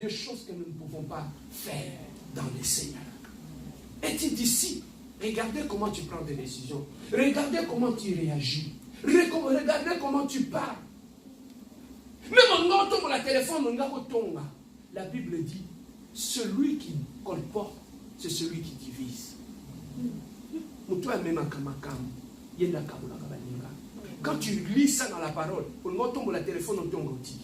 des choses que nous ne pouvons pas faire dans le Seigneur. Et tu disciples, regardez comment tu prends des décisions. Regardez comment tu réagis. Regardez comment tu parles. Même en entendant la téléphone, la Bible dit, celui qui colporte, c'est celui qui divise. Quand tu lis ça dans la parole, on entend la téléphone, on tombe aussi.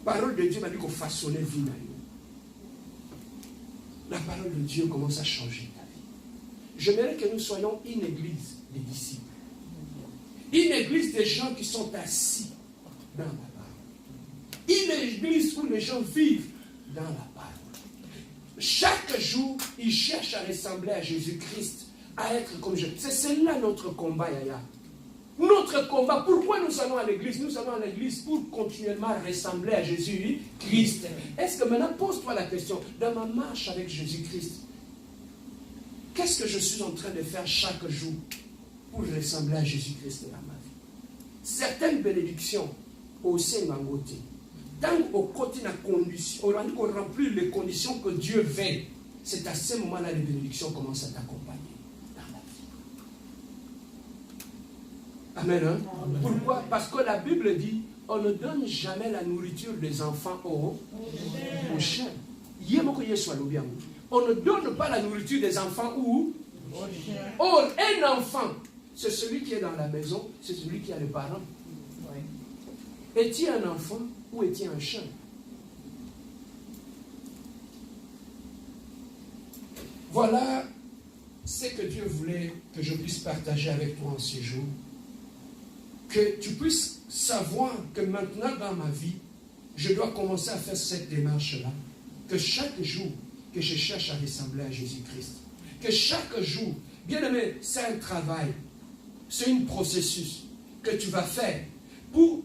La parole de Dieu m'a dit qu'on façonnait vie. La parole de Dieu commence à changer ta vie. J'aimerais que nous soyons une église des disciples. Une église des gens qui sont assis dans la parole. Une église où les gens vivent dans la parole. Chaque jour, ils cherchent à ressembler à Jésus-Christ, à être comme Jésus. C'est cela notre combat, Yaya. Notre combat, pourquoi nous allons à l'église? Nous allons à l'église pour continuellement ressembler à Jésus-Christ. Est-ce que maintenant, pose-toi la question, dans ma marche avec Jésus-Christ, qu'est-ce que je suis en train de faire chaque jour pour ressembler à Jésus-Christ dans ma vie? Certaines bénédictions, au sein de côté, tant au côté de la condition, on remplit les conditions que Dieu veut, c'est à ce moment-là les bénédictions commencent à t'accompagner. Amen. Hein? Amen. Pourquoi? Parce que la Bible dit, on ne donne jamais la nourriture des enfants aux chiens. On ne donne pas la nourriture des enfants aux chiens. Or, un enfant, c'est celui qui est dans la maison, c'est celui qui a les parents. Es-tu un enfant ou es-tu un chien? Voilà ce que Dieu voulait que je puisse partager avec toi en ce jour. Que tu puisses savoir que maintenant dans ma vie, je dois commencer à faire cette démarche-là. Que chaque jour, que je cherche à ressembler à Jésus-Christ. Que chaque jour, bien aimé, c'est un travail, c'est un processus que tu vas faire pour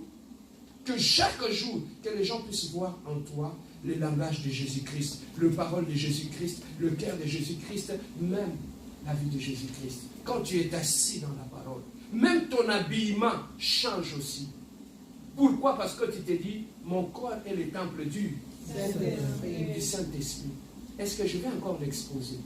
que chaque jour, que les gens puissent voir en toi le langage de Jésus-Christ, le parole de Jésus-Christ, le cœur de Jésus-Christ, même la vie de Jésus-Christ. Quand tu es assis dans la parole, même ton habillement change aussi. Pourquoi? Parce que tu t'es dit, mon corps est le temple du Saint-Esprit. Est-ce que je vais encore l'exposer?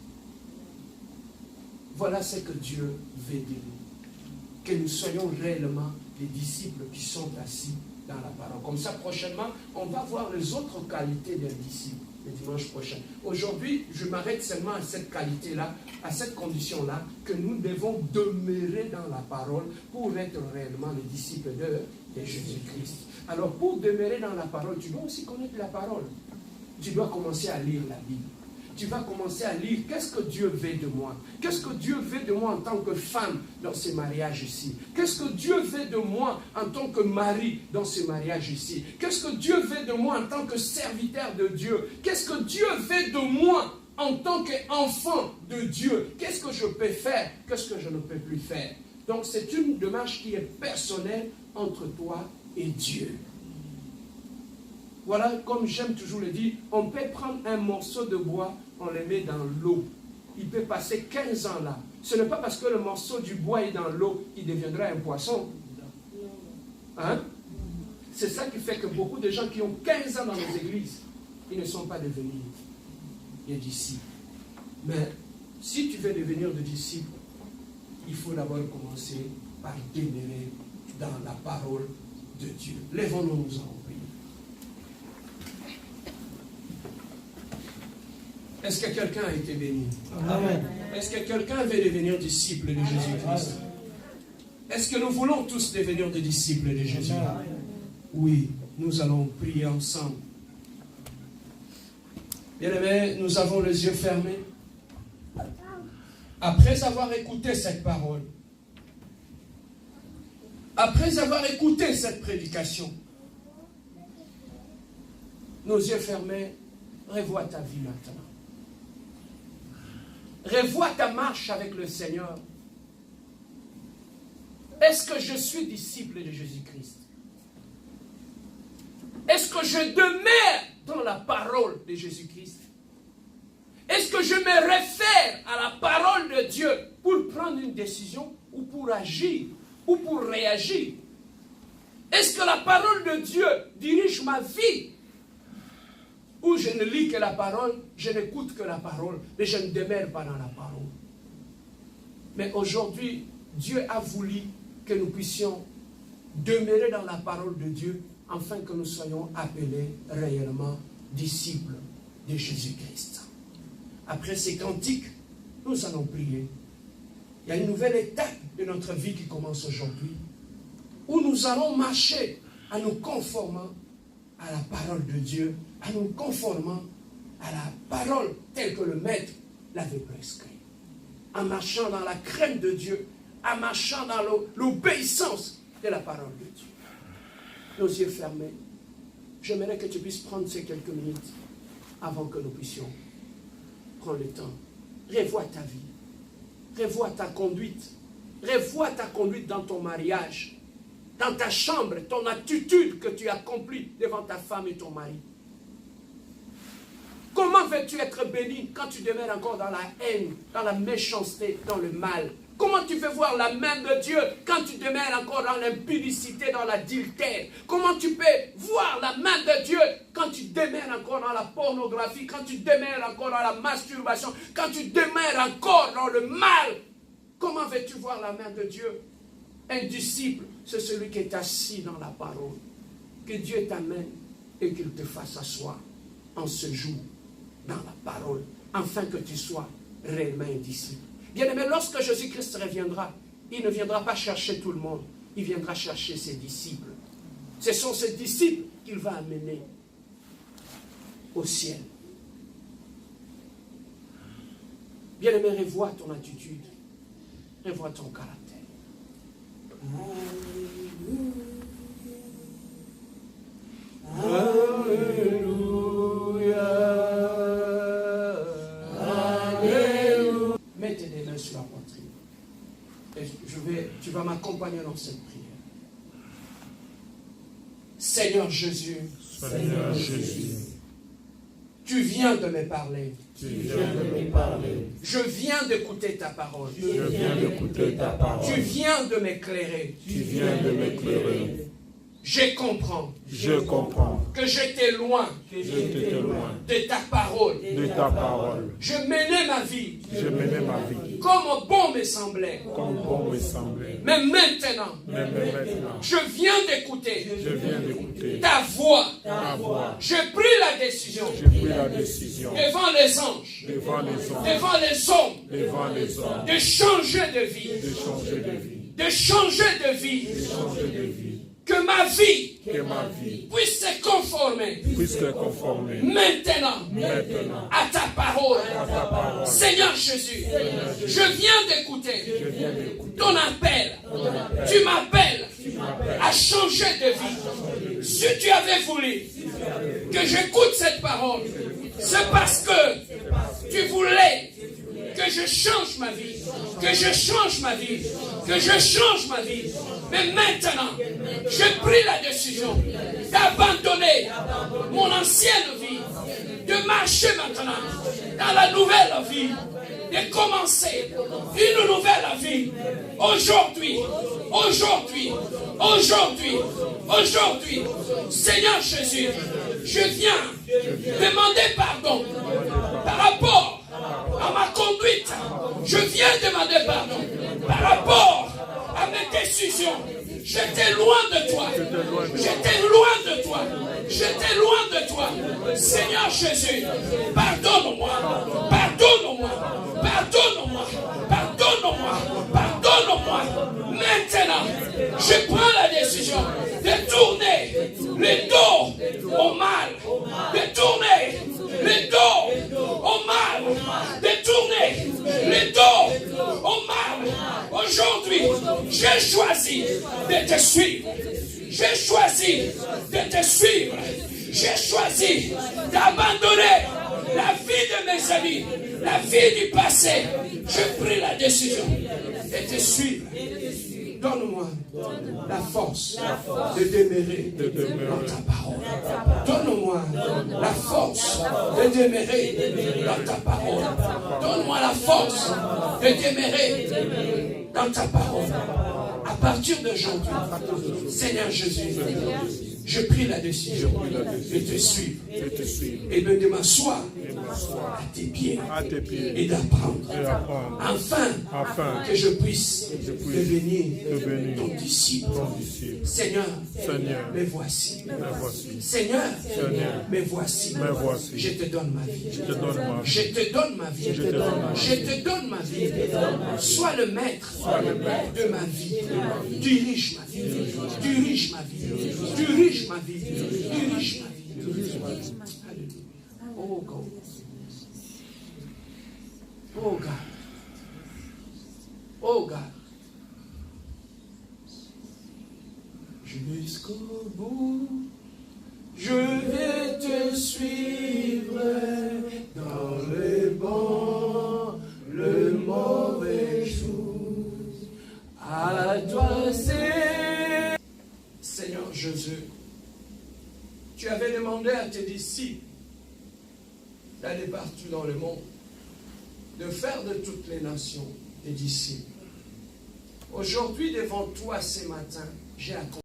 Voilà ce que Dieu veut de nous. Que nous soyons réellement les disciples qui sont assis dans la parole. Comme ça, prochainement, on va voir les autres qualités des disciples le dimanche prochain. Aujourd'hui, je m'arrête seulement à cette qualité-là, à cette condition-là, que nous devons demeurer dans la parole pour être réellement les disciples de Jésus-Christ. Alors, pour demeurer dans la parole, tu dois aussi connaître la parole. Tu dois commencer à lire la Bible. Tu vas commencer à lire qu'est-ce que Dieu veut de moi. Qu'est-ce que Dieu veut de moi en tant que femme dans ce mariage ici. Qu'est-ce que Dieu veut de moi en tant que mari dans ce mariage ici. Qu'est-ce que Dieu veut de moi en tant que serviteur de Dieu. Qu'est-ce que Dieu veut de moi en tant qu'enfant de Dieu. Qu'est-ce que je peux faire, qu'est-ce que je ne peux plus faire. Donc c'est une démarche qui est personnelle entre toi et Dieu. Voilà, comme j'aime toujours le dire, on peut prendre un morceau de bois, on le met dans l'eau. Il peut passer 15 ans là. Ce n'est pas parce que le morceau du bois est dans l'eau qu'il deviendra un poisson. Hein? C'est ça qui fait que beaucoup de gens qui ont 15 ans dans les églises, ils ne sont pas devenus des disciples. Mais si tu veux devenir des disciples, il faut d'abord commencer par demeurer dans la parole de Dieu. Lèvons-nous, nous allons prier. Est-ce que quelqu'un a été béni? Amen. Est-ce que quelqu'un veut devenir disciple de Jésus-Christ? Est-ce que nous voulons tous devenir des disciples de Jésus? Oui, nous allons prier ensemble. Bien-aimés, nous avons les yeux fermés. Après avoir écouté cette parole, après avoir écouté cette prédication, nos yeux fermés, revois ta vie maintenant. Revois ta marche avec le Seigneur. Est-ce que je suis disciple de Jésus-Christ? Est-ce que je demeure dans la parole de Jésus-Christ? Est-ce que je me réfère à la parole de Dieu pour prendre une décision ou pour agir ou pour réagir? Est-ce que la parole de Dieu dirige ma vie? Ou je ne lis que la parole, je n'écoute que la parole, mais je ne demeure pas dans la parole. Mais aujourd'hui, Dieu a voulu que nous puissions demeurer dans la parole de Dieu, afin que nous soyons appelés réellement disciples de Jésus-Christ. Après ces cantiques, nous allons prier. Il y a une nouvelle étape de notre vie qui commence aujourd'hui, où nous allons marcher en nous conformant à la parole de Dieu, en nous conformant à la parole telle que le Maître l'avait prescrit. En marchant dans la crainte de Dieu, en marchant dans l'obéissance de la parole de Dieu. Nos yeux fermés, j'aimerais que tu puisses prendre ces quelques minutes avant que nous puissions prendre le temps. Revois ta vie, revois ta conduite, revois ta conduite dans ton mariage, dans ta chambre, ton attitude que tu accomplis devant ta femme et ton mari. Comment veux-tu être béni quand tu demeures encore dans la haine, dans la méchanceté, dans le mal? Comment tu veux voir la main de Dieu quand tu demeures encore dans l'impudicité, dans l'adultère? Comment tu peux voir la main de Dieu quand tu demeures encore dans la pornographie, quand tu demeures encore dans la masturbation, quand tu demeures encore dans le mal? Comment veux-tu voir la main de Dieu? Un disciple, c'est celui qui est assis dans la parole. Que Dieu t'amène et qu'il te fasse asseoir en ce jour dans la parole, afin que tu sois réellement un disciple. Bien-aimé, lorsque Jésus-Christ reviendra, il ne viendra pas chercher tout le monde, il viendra chercher ses disciples. Ce sont ces disciples qu'il va amener au ciel. Bien-aimé, revois ton attitude, revois ton caractère. Alléluia. Alléluia. Mets tes mains sur la poitrine. Et tu vas m'accompagner dans cette prière. Seigneur Jésus. Seigneur Jésus. Tu viens de me parler. Tu viens de me parler. Je viens d'écouter ta parole. Je viens d'écouter ta parole. Tu viens de m'éclairer. Tu viens de m'éclairer. Je comprends. Je comprends. Que j'étais loin. J'étais loin. De ta parole. De ta parole. Je menais ma vie. Je menais ma vie. Comme bon me semblait. Comme bon me semblait. Mais maintenant. Je viens d'écouter. Je viens d'écouter. Ta voix. Ta voix. J'ai pris la décision. J'ai pris la décision. Devant les anges. Devant les anges. Devant les hommes. Devant les hommes. De changer de vie. De changer de vie. De changer de vie. De changer de vie. Que ma vie. Que ma vie puisse se conformer. Puisse se conformer. Maintenant. Maintenant. À ta parole. À ta parole. Seigneur Jésus. Je viens d'écouter. Je viens d'écouter. Ton appel. Tu m'appelles à changer de vie. Si tu avais voulu que j'écoute cette parole, c'est parce que tu voulais que je change ma vie, que je change ma vie, que je change ma vie. Mais maintenant, j'ai pris la décision d'abandonner mon ancienne vie, de marcher maintenant dans la nouvelle vie, de commencer une nouvelle vie. Aujourd'hui, Seigneur Jésus, je viens demander pardon par rapport à ma conduite. Je viens demander pardon par rapport à mes décisions. J'étais loin de toi. J'étais loin de toi. J'étais loin de toi. Seigneur Jésus, pardonne-moi. Pardonne-moi. Pardonne-moi. Pardonne-moi. Pardonne-moi. Maintenant, je prends la décision de tourner le dos au mal. De tourner le dos au mal. De tourner le dos au mal. Aujourd'hui, j'ai choisi de te suivre. J'ai choisi de te suivre. J'ai choisi d'abandonner la vie de mes amis, la vie du passé. J'ai pris la décision de te suivre. Donne-moi la force de demeurer dans ta parole. Donne-moi la force de demeurer dans ta parole. Donne-moi la force de demeurer dans ta parole. À partir d'aujourd'hui, Seigneur Jésus, je prie la décision de te suivre et de m'asseoir à tes pieds et d'apprendre. Afin que je puisse devenir ton disciple. Seigneur, me voici. Seigneur, me voici. Je te donne ma vie. Je te donne ma vie. Je te donne ma vie. Sois le maître de ma vie. Dirige ma vie. Dirige ma vie. Dirige ma vie. Dirige ma vie. Alléluia. Oh God. Oh God. Oh God. Jusqu'au bout, je vais te suivre dans les bons, le mauvais jour. À toi c'est... Seigneur Jésus, tu avais demandé à tes disciples d'aller partout dans le monde, de faire de toutes les nations des disciples. Aujourd'hui, devant toi ce matin, j'ai accompli.